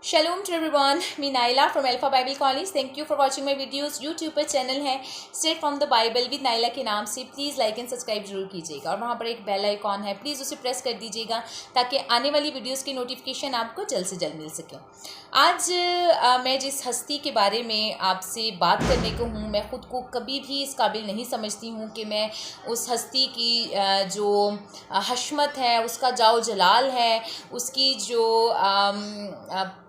Shalom to everyone, me Naila from alpha Bible college. Thank you for watching my videos. YouTube पर channel है straight from the Bible with Naila के नाम से। Please like and subscribe जरूर कीजिएगा और वहाँ पर एक बेल आइकॉन है, प्लीज़ उसे प्रेस कर दीजिएगा ताकि आने वाली वीडियोज़ की नोटिफिकेशन आपको जल्द से जल्द मिल सके। आज मैं जिस हस्ती के बारे में आपसे बात करने को हूँ, मैं ख़ुद को कभी भी इस काबिल नहीं समझती हूँ कि मैं उस हस्ती की जो हशमत है, उसका जाओ जलाल है, उसकी जो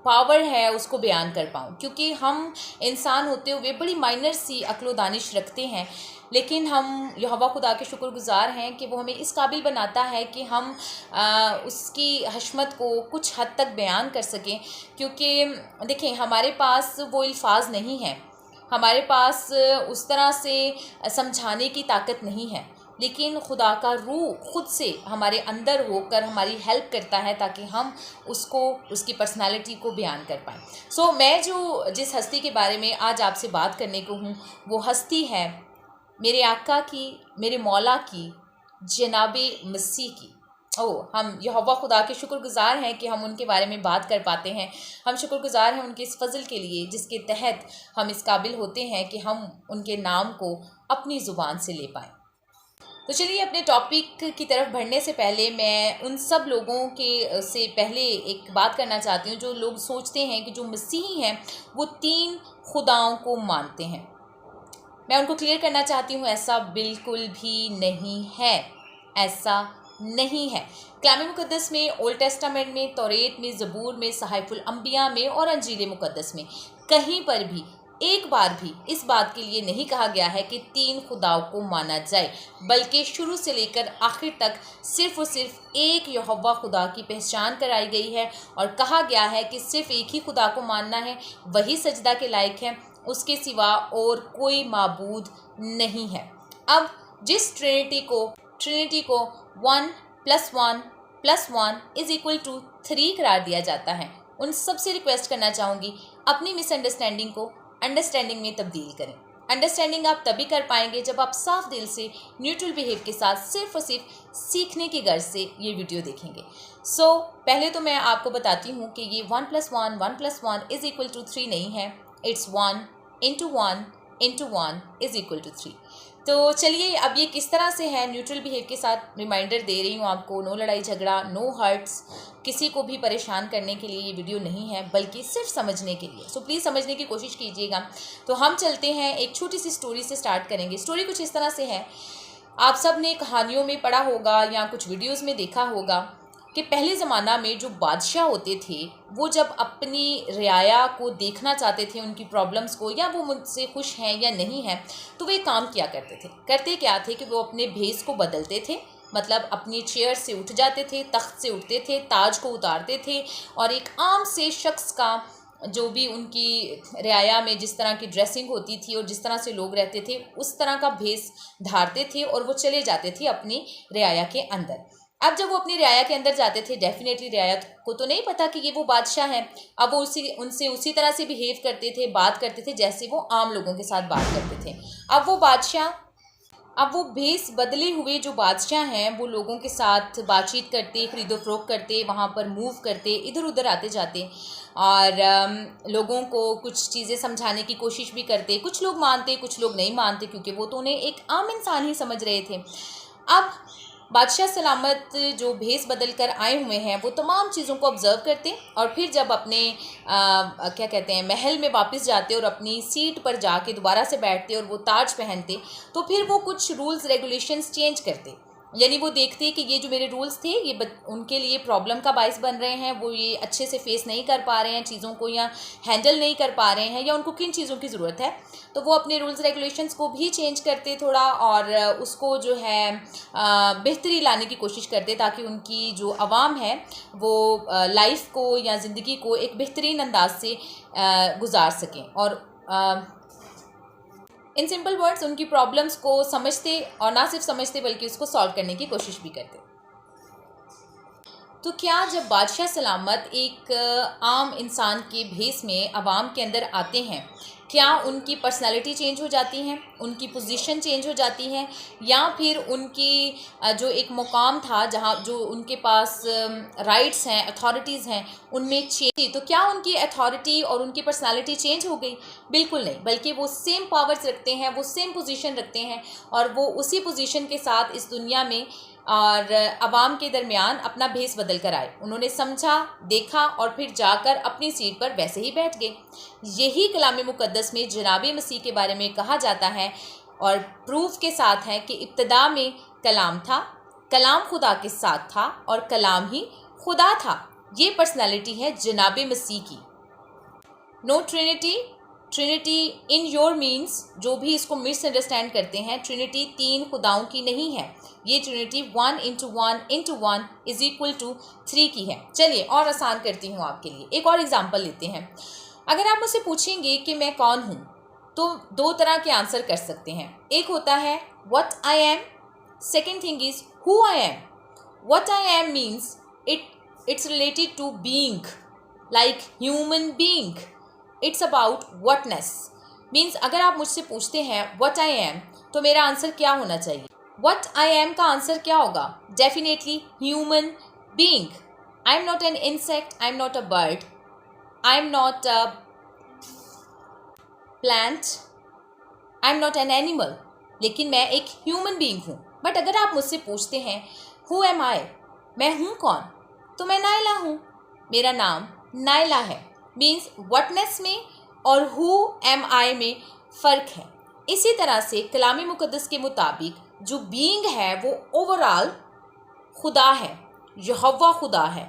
पावर है उसको बयान कर पाऊँ, क्योंकि हम इंसान होते हुए बड़ी माइनर सी अक्ल व दानिश रखते हैं। लेकिन हम यहोवा खुदा के शुक्रगुज़ार हैं कि वो हमें इस काबिल बनाता है कि हम उसकी हशमत को कुछ हद तक बयान कर सकें। क्योंकि देखें, हमारे पास वो अल्फाज नहीं है, हमारे पास उस तरह से समझाने की ताकत नहीं है, लेकिन खुदा का रूह खुद से हमारे अंदर होकर हमारी हेल्प करता है ताकि हम उसको, उसकी पर्सनालिटी को बयान कर पाएँ। सो मैं जिस हस्ती के बारे में आज आपसे बात करने को हूँ, वो हस्ती है मेरे आका की, मेरे मौला की, जनाबे मसीह की। हम यहोवा खुदा के शुक्रगुज़ार हैं कि हम उनके बारे में बात कर पाते हैं। हम शुक्रगुज़ार हैं उनके इस फ़ज़ल के लिए जिसके तहत हम इस काबिल होते हैं कि हम उनके नाम को अपनी ज़ुबान से ले पाएँ। तो चलिए, अपने टॉपिक की तरफ बढ़ने से पहले मैं उन सब लोगों के से पहले एक बात करना चाहती हूँ जो लोग सोचते हैं कि जो मसीही हैं वो 3 खुदाओं को मानते हैं। मैं उनको क्लियर करना चाहती हूँ, ऐसा बिल्कुल भी नहीं है, ऐसा नहीं है। कलाम मुक़द्दस में, ओल्ड टेस्टामेंट में, तौरेत में, ज़बूर में, सहाइफुल अंबिया में और अंजील मुक़द्दस में कहीं पर भी एक बार भी इस बात के लिए नहीं कहा गया है कि 3 खुदाओं को माना जाए, बल्कि शुरू से लेकर आखिर तक सिर्फ़ और सिर्फ एक यहोवा खुदा की पहचान कराई गई है और कहा गया है कि सिर्फ़ एक ही खुदा को मानना है, वही सजदा के लायक है, उसके सिवा और कोई माबूद नहीं है। अब जिस ट्रिनिटी को 1 + 1 + 1 = 3 करार दिया जाता है, उन सबसे रिक्वेस्ट करना चाहूँगी, अपनी मिसअंडरस्टैंडिंग को अंडरस्टैंडिंग में तब्दील करें। अंडरस्टैंडिंग आप तभी कर पाएंगे जब आप साफ दिल से न्यूट्रल बिहेव के साथ सिर्फ और सिर्फ सीखने की गर्ज से ये वीडियो देखेंगे। पहले तो मैं आपको बताती हूँ कि ये 1 + 1 = 3 नहीं है, इट्स 1 × 1 × 1 = 3। तो चलिए, अब ये किस तरह से है, न्यूट्रल बिहेव के साथ रिमाइंडर दे रही हूँ आपको। नो लड़ाई झगड़ा, नो हर्ट्स, किसी को भी परेशान करने के लिए ये वीडियो नहीं है, बल्कि सिर्फ समझने के लिए। प्लीज़ समझने की कोशिश कीजिएगा। तो हम चलते हैं, एक छोटी सी स्टोरी से स्टार्ट करेंगे। स्टोरी कुछ इस तरह से है, आप सब ने कहानियों में पढ़ा होगा या कुछ वीडियोज़ में देखा होगा कि पहले ज़माना में जो बादशाह होते थे वो जब अपनी रियाया को देखना चाहते थे, उनकी प्रॉब्लम्स को, या वो मुझसे खुश हैं या नहीं हैं, तो वे काम किया करते थे। करते क्या थे कि वो अपने भेस को बदलते थे, मतलब अपनी चेयर से उठ जाते थे, तख्त से उठते थे, ताज को उतारते थे और एक आम से शख्स का, जो भी उनकी रियाया में जिस तरह की ड्रेसिंग होती थी और जिस तरह से लोग रहते थे, उस तरह का भेस धारते थे और वो चले जाते थे अपनी रियाया के अंदर। अब जब वो अपनी रियाया के अंदर जाते थे, डेफिनेटली रियाया को तो नहीं पता कि ये वो बादशाह हैं। अब वो उनसे उसी तरह से बिहेव करते थे, बात करते थे जैसे वो आम लोगों के साथ बात करते थे। अब वो भेस बदले हुए जो बादशाह हैं वो लोगों के साथ बातचीत करते, खरीदो फरोख्त करते, वहाँ पर मूव करते, इधर उधर आते जाते और लोगों को कुछ चीज़ें समझाने की कोशिश भी करते। कुछ लोग मानते, कुछ लोग नहीं मानते, क्योंकि वो तो उन्हें एक आम इंसान ही समझ रहे थे। अब बादशाह सलामत जो भेस बदल कर आए हुए हैं वो तमाम चीज़ों को ऑब्ज़र्व करते और फिर जब अपने क्या कहते हैं, महल में वापस जाते और अपनी सीट पर जाके दोबारा से बैठते और वो ताज पहनते, तो फिर वो कुछ रूल्स रेगुलेशंस चेंज करते। यानी वो देखते कि ये जो मेरे रूल्स थे ये उनके लिए प्रॉब्लम का बायस बन रहे हैं, वो ये अच्छे से फेस नहीं कर पा रहे हैं चीज़ों को, या हैंडल नहीं कर पा रहे हैं, या उनको किन चीज़ों की ज़रूरत है, तो वो अपने रूल्स रेगुलेशंस को भी चेंज करते थोड़ा और उसको जो है बेहतरी लाने की कोशिश करते ताकि उनकी जो आवाम है वो लाइफ को या ज़िंदगी को एक बेहतरीन अंदाज से गुजार सकें और इन सिंपल वर्ड्स उनकी प्रॉब्लम्स को समझते और ना सिर्फ समझते बल्कि उसको सॉल्व करने की कोशिश भी करते। तो क्या जब बादशाह सलामत एक आम इंसान के भेस में आवाम के अंदर आते हैं, क्या उनकी पर्सनालिटी चेंज हो जाती हैं, उनकी पोजीशन चेंज हो जाती है, या फिर उनकी जो एक मुकाम था जहाँ जो उनके पास राइट्स हैं, अथॉरिटीज़ हैं, उनमें चेंज, तो क्या उनकी अथॉरिटी और उनकी पर्सनालिटी चेंज हो गई? बिल्कुल नहीं, बल्कि वो सेम पावर्स रखते हैं, वो सेम पोजीशन रखते हैं और वो उसी पोजीशन के साथ इस दुनिया में और अवाम के दरमियान अपना भेस बदल कर आए। उन्होंने समझा, देखा और फिर जाकर अपनी सीट पर वैसे ही बैठ गए। यही कलाम मुक़द्दस में जनाब मसीह के बारे में कहा जाता है और प्रूफ के साथ है कि इब्तिदा में कलाम था, कलाम खुदा के साथ था और कलाम ही खुदा था। ये पर्सनालिटी है जनाब मसीह की। No trinity, trinity in your means, जो भी इसको मिसअंडरस्टैंड करते हैं, ट्रिनिटी तीन खुदाओं की नहीं है। ये trinity 1 into 1 into 1 is equal to 3 की है। चलिए और आसान करती हूँ आपके लिए, एक और एग्जांपल लेते हैं। अगर आप मुझसे पूछेंगे कि मैं कौन हूँ, तो दो तरह के आंसर कर सकते हैं। एक होता है what I am, second thing is who I am. What I am means it's related to being, like human being. It's about whatness, means अगर आप मुझसे पूछते हैं व्हाट आई एम, तो मेरा आंसर क्या होना चाहिए? व्हाट आई एम का आंसर क्या होगा? Definitely human being. I am not an insect, I am not a bird, I am not a plant, I am not an animal, लेकिन मैं एक ह्यूमन बीइंग हूँ। बट अगर आप मुझसे पूछते हैं हु एम आई, मैं हूँ कौन, तो मैं नाइला हूँ। मेरा नाम नाइला है। मीन्स व्हाटनेस में और हु एम आई में फ़र्क है। इसी तरह से कलाम मुक़द्दस के मुताबिक जो बीइंग है वो ओवरऑल खुदा है, यहोवा खुदा है।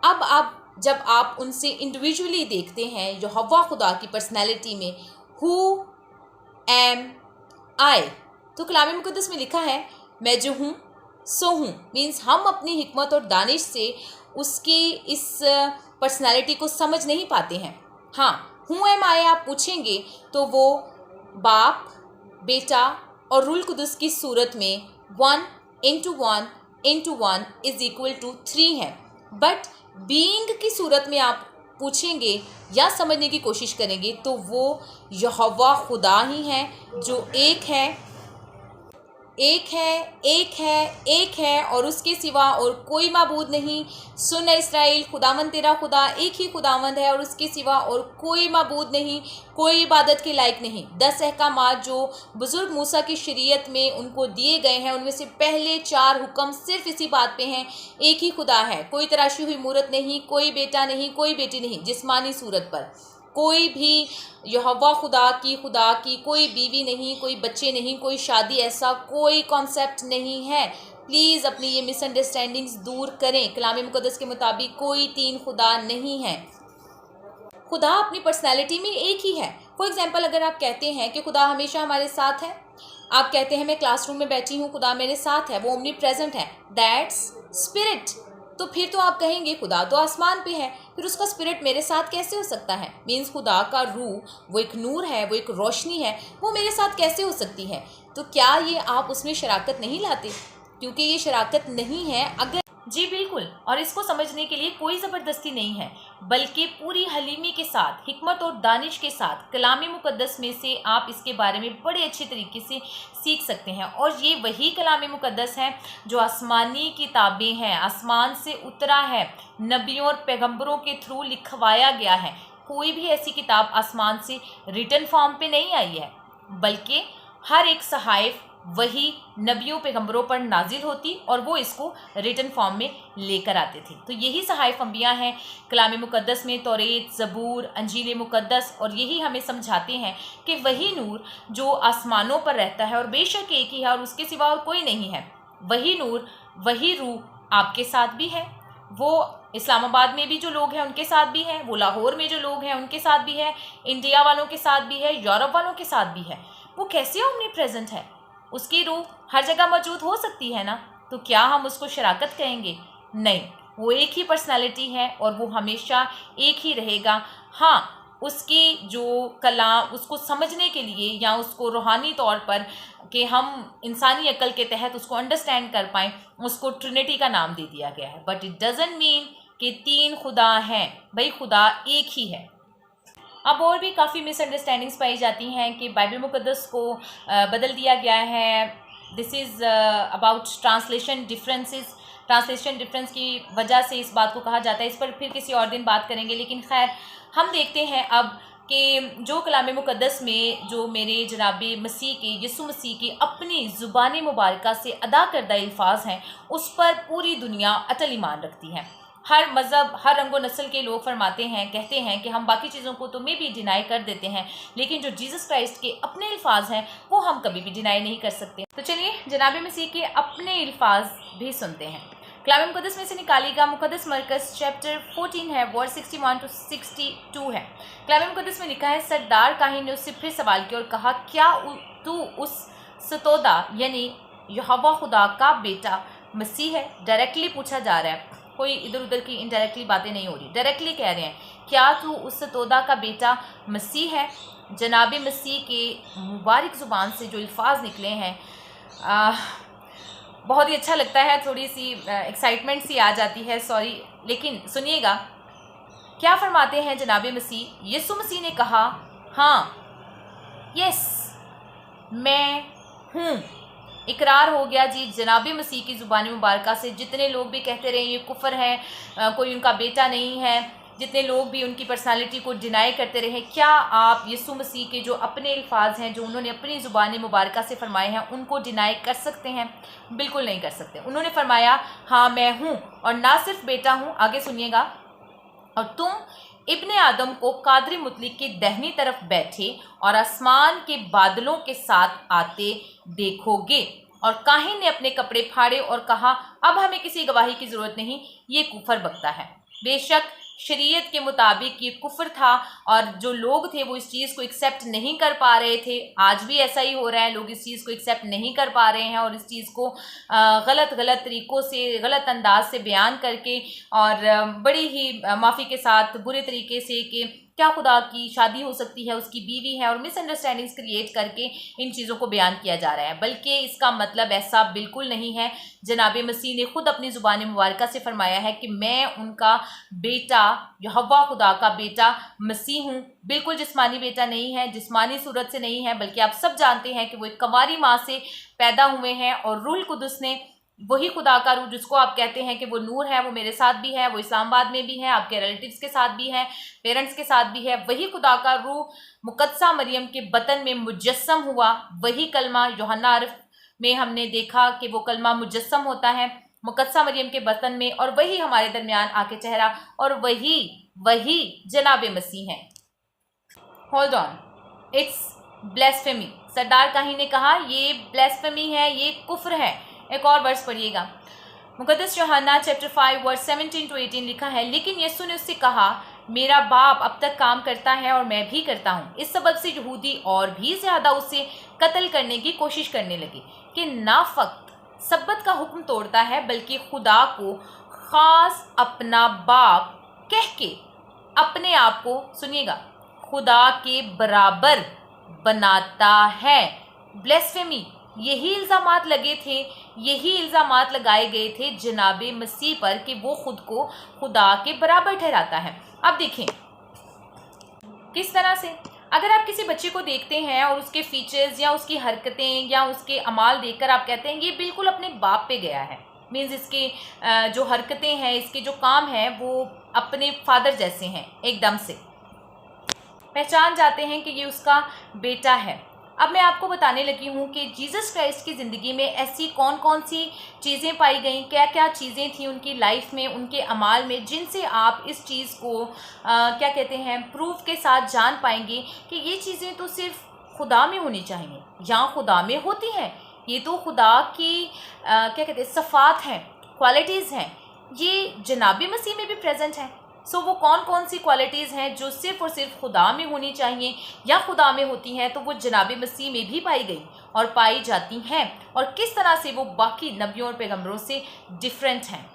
अब आप जब आप उनसे इंडिविजुअली देखते हैं यहोवा खुदा की पर्सनैलिटी में हु एम आई, तो कलाम मुक़द्दस में लिखा है मैं जो हूँ सो हूँ। मीन्स हम अपनी हिकमत और दानिश से उसकी इस पर्सनालिटी को समझ नहीं पाते हैं। हाँ, हु एम आई आप पूछेंगे तो वो बाप, बेटा और रूल कुदस की सूरत में 1 into 1 into 1 is equal to 3 है। बट बीइंग की सूरत में आप पूछेंगे या समझने की कोशिश करेंगे तो वो यहोवा खुदा ही है, जो एक है, एक है, एक है, एक है और उसके सिवा और कोई माबूद नहीं। सुन इस्राएल, खुदावंद तेरा खुदा एक ही खुदावंद है और उसके सिवा और कोई माबूद नहीं, कोई इबादत के लायक नहीं। 10 अहकामात जो बुज़ुर्ग मूसा की शरीयत में उनको दिए गए हैं, उनमें से पहले 4 हुक्म सिर्फ इसी बात पे हैं, एक ही खुदा है, कोई तराशी हुई मूरत नहीं, कोई बेटा नहीं, कोई बेटी नहीं जिस्मानी सूरत पर, कोई भी यहोवा खुदा की कोई बीवी नहीं, कोई बच्चे नहीं, कोई शादी, ऐसा कोई कॉन्सेप्ट नहीं है। प्लीज़ अपनी ये मिसअंडरस्टैंडिंग्स दूर करें। कलाम मुक़द्दस के मुताबिक कोई 3 खुदा नहीं है। खुदा अपनी पर्सनैलिटी में एक ही है। फॉर एग्जाम्पल, अगर आप कहते हैं कि खुदा हमेशा हमारे साथ है, आप कहते हैं मैं क्लासरूम में बैठी हूँ, खुदा मेरे साथ है, वो ओमनी प्रेजेंट है, दैट्स स्पिरिट। तो फिर तो आप कहेंगे खुदा तो आसमान पे है, फिर उसका स्पिरिट मेरे साथ कैसे हो सकता है? मीन्स खुदा का रूह वो एक नूर है, वो एक रोशनी है, वो मेरे साथ कैसे हो सकती है? तो क्या ये आप उसमें शराकत नहीं लाते? क्योंकि ये शराकत नहीं है। अगर जी बिल्कुल, और इसको समझने के लिए कोई ज़बरदस्ती नहीं है, बल्कि पूरी हलीमी के साथ, हिकमत और दानिश के साथ कलाम मुक़द्दस में से आप इसके बारे में बड़े अच्छे तरीके से सीख सकते हैं। और ये वही कलाम मुक़द्दस है जो आसमानी किताबें हैं, आसमान से उतरा है, नबियों और पैगंबरों के थ्रू लिखवाया गया है। कोई भी ऐसी किताब आसमान से रिटन फॉर्म पे नहीं आई है, बल्कि हर एक सहाइफ वही नबियों पैगंबरों पर नाजिल होती और वो इसको रिटन फॉर्म में लेकर आते थे। तो यही सहाइफ अंबिया हैं कलाम मुक़द्दस में, तौरेत, ज़बूर, अंजील मुक़द्दस, और यही हमें समझाते हैं कि वही नूर जो आसमानों पर रहता है और बेशक एक ही है और उसके सिवा और कोई नहीं है, वही नूर, वही रूह आपके साथ भी है। वो इस्लामाबाद में भी जो लोग हैं उनके साथ भी है, वो लाहौर में जो लोग हैं उनके साथ भी है, इंडिया वालों के साथ भी है, यूरोप वालों के साथ भी है। वो कैसे ओमनी प्रेजेंट है? उसकी रूह हर जगह मौजूद हो सकती है ना, तो क्या हम उसको शराकत कहेंगे? नहीं, वो एक ही पर्सनालिटी है और वो हमेशा एक ही रहेगा। हाँ, उसकी जो कलाम उसको समझने के लिए या उसको रूहानी तौर पर कि हम इंसानी अक्ल के तहत उसको अंडरस्टैंड कर पाएँ, उसको ट्रिनिटी का नाम दे दिया गया है। बट इट डज़ंट मीन कि 3 खुदा हैं, भाई खुदा एक ही है। अब और भी काफ़ी मिसअंडरस्टैंडिंग्स पाई जाती हैं कि बाइबल मुक़द्दस को बदल दिया गया है। This is about translation differences. Translation difference की वजह से इस बात को कहा जाता है। इस पर फिर किसी और दिन बात करेंगे, लेकिन खैर हम देखते हैं अब कि जो कलाम मुक़द्दस में जो मेरे जनाब मसीह के यीशु मसीह की अपनी ज़ुबान मुबारका से अदा करदा अल्फाज हैं, उस पर पूरी दुनिया अटल ईमान रखती है। हर मज़हब, हर रंगो नस्ल के लोग फरमाते हैं, कहते हैं कि हम बाकी चीज़ों को तो में भी डिनाई कर देते हैं, लेकिन जो जीसस क्राइस्ट के अपने अल्फाज हैं वो हम कभी भी डिनाई नहीं कर सकते। तो चलिए जनाब मसीह के अपने अल्फाज भी सुनते हैं। कलाम मुक़द्दस में से निकालेगा मुक़द्दस मरकज़ चैप्टर 14 है, वर्स 61 to 62 है। कलाम मुक़द्दस में लिखा है, सरदार काहिन ने उससे फिर सवाल किया और कहा, क्या तू उस सतोदा यानी यहोवा खुदा का बेटा मसीह है? डायरेक्टली पूछा जा रहा है, कोई इधर उधर की इनडायरेक्टली बातें नहीं हो रही, डायरेक्टली कह रहे हैं, क्या तू उस सतोदा का बेटा मसीह है? जनाब मसीह के मुबारक ज़ुबान से जो अल्फाज निकले हैं बहुत ही अच्छा लगता है, थोड़ी सी एक्साइटमेंट सी आ जाती है, सॉरी, लेकिन सुनिएगा क्या फरमाते हैं जनाब मसीह। यीशु मसीह ने कहा, हाँ, यस, मैं हूँ। इकरार हो गया जी जनाब मसीह की ज़ुबान मुबारका से। जितने लोग भी कहते रहे ये कुफर है, कोई उनका बेटा नहीं है, जितने लोग भी उनकी पर्सनालिटी को डिनाई करते रहे, क्या आप यीशु मसीह के जो अपने अल्फाज हैं, जो उन्होंने अपनी ज़ुबान मुबारका से फरमाए हैं, उनको डिनाई कर सकते हैं? बिल्कुल नहीं कर सकते। उन्होंने फरमाया, हाँ मैं हूँ, और ना सिर्फ बेटा हूँ, आगे सुनिएगा, और तुम इब्ने आदम को कादरी मुतलिक की दाहिनी तरफ बैठे और आसमान के बादलों के साथ आते देखोगे। और काहिन ने अपने कपड़े फाड़े और कहा, अब हमें किसी गवाही की ज़रूरत नहीं, ये कुफर बकता है। बेशक शरीयत के मुताबिक ये कुफर था, और जो लोग थे वो इस चीज़ को एक्सेप्ट नहीं कर पा रहे थे। आज भी ऐसा ही हो रहा है, लोग इस चीज़ को एक्सेप्ट नहीं कर पा रहे हैं और इस चीज़ को गलत तरीक़ों से, गलत अंदाज से बयान करके और बड़ी ही माफ़ी के साथ बुरे तरीके से कि क्या खुदा की शादी हो सकती है, उसकी बीवी है, और मिसअंडरस्टैंडिंग्स क्रिएट करके इन चीज़ों को बयान किया जा रहा है। बल्कि इसका मतलब ऐसा बिल्कुल नहीं है। जनाब मसीह ने खुद अपनी ज़ुबान मुबारका से फरमाया है कि मैं उनका बेटा, यहोवा खुदा का बेटा मसीह हूँ। बिल्कुल जिस्मानी बेटा नहीं है, जिस्मानी सूरत से नहीं है, बल्कि आप सब जानते हैं कि वो एक कंवारी माँ से पैदा हुए हैं, और रूह कुदस ने, वही खुदा का रूह जिसको आप कहते हैं कि वो नूर है, वो मेरे साथ भी है, वो इस्लामाबाद में भी है, आपके रिलेटिव्स के साथ भी है, पेरेंट्स के साथ भी है। वही खुदा का रूह मुकद्दसा मरियम के बतन में मुजस्सम हुआ। वही कलमा यूहन्ना अरफ में हमने देखा कि वो कलमा मुजस्सम होता है मुकद्दसा मरियम के बतन में, और वही हमारे दरमियान आके चेहरा, और वही जनाब मसीह है। Hold on, it's blasphemy. सरदार काहिन ने कहा ये ब्लेस्फेमी है, ये कुफ्र है। एक और वर्स पढ़िएगा, मुकद्दस यूहन्ना चैप्टर 5 वर्स 17 to 18 लिखा है, लेकिन यीशु ने उससे कहा, मेरा बाप अब तक काम करता है और मैं भी करता हूँ। इस सबब से यहूदी और भी ज़्यादा उसे कत्ल करने की कोशिश करने लगे कि ना फ़कत सब्बत का हुक्म तोड़ता है, बल्कि खुदा को ख़ास अपना बाप कह के अपने आप को, सुनिएगा, खुदा के बराबर बनाता है। ब्लेस्फेमी, यही इल्ज़ामात लगे थे, यही इल्ज़ामात लगाए गए थे जनाब मसीह पर कि वो खुद को खुदा के बराबर ठहराता है। अब देखें किस तरह से, अगर आप किसी बच्चे को देखते हैं और उसके फीचर्स या उसकी हरकतें या उसके अमाल देखकर आप कहते हैं ये बिल्कुल अपने बाप पे गया है, मीन्स इसके जो हरकतें हैं, इसके जो काम हैं वो अपने फादर जैसे हैं, एकदम से पहचान जाते हैं कि ये उसका बेटा है। अब मैं आपको बताने लगी हूँ कि जीसस क्राइस्ट की ज़िंदगी में ऐसी कौन कौन सी चीज़ें पाई गई, क्या क्या चीज़ें थी उनकी लाइफ में, उनके अमाल में, जिनसे आप इस चीज़ को क्या कहते हैं, प्रूफ के साथ जान पाएंगे कि ये चीज़ें तो सिर्फ खुदा में होनी चाहिए, या खुदा में होती हैं। ये तो खुदा की क्या कहते हैं, सफ़ात हैं, क्वालिटीज़ हैं, ये जनाब मसीह में भी प्रेजेंट हैं। सो वो कौन कौन सी क्वालिटीज़ हैं जो सिर्फ़ और सिर्फ खुदा में होनी चाहिए या खुदा में होती हैं, तो वो जनाब मसीह में भी पाई गई और पाई जाती हैं, और किस तरह से वो बाकी नबियों और पैगंबरों से डिफरेंट हैं।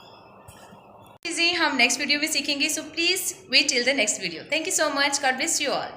चीज़ें हम नेक्स्ट वीडियो में सीखेंगे, so please wait till the next video. Thank you so much, God bless you all.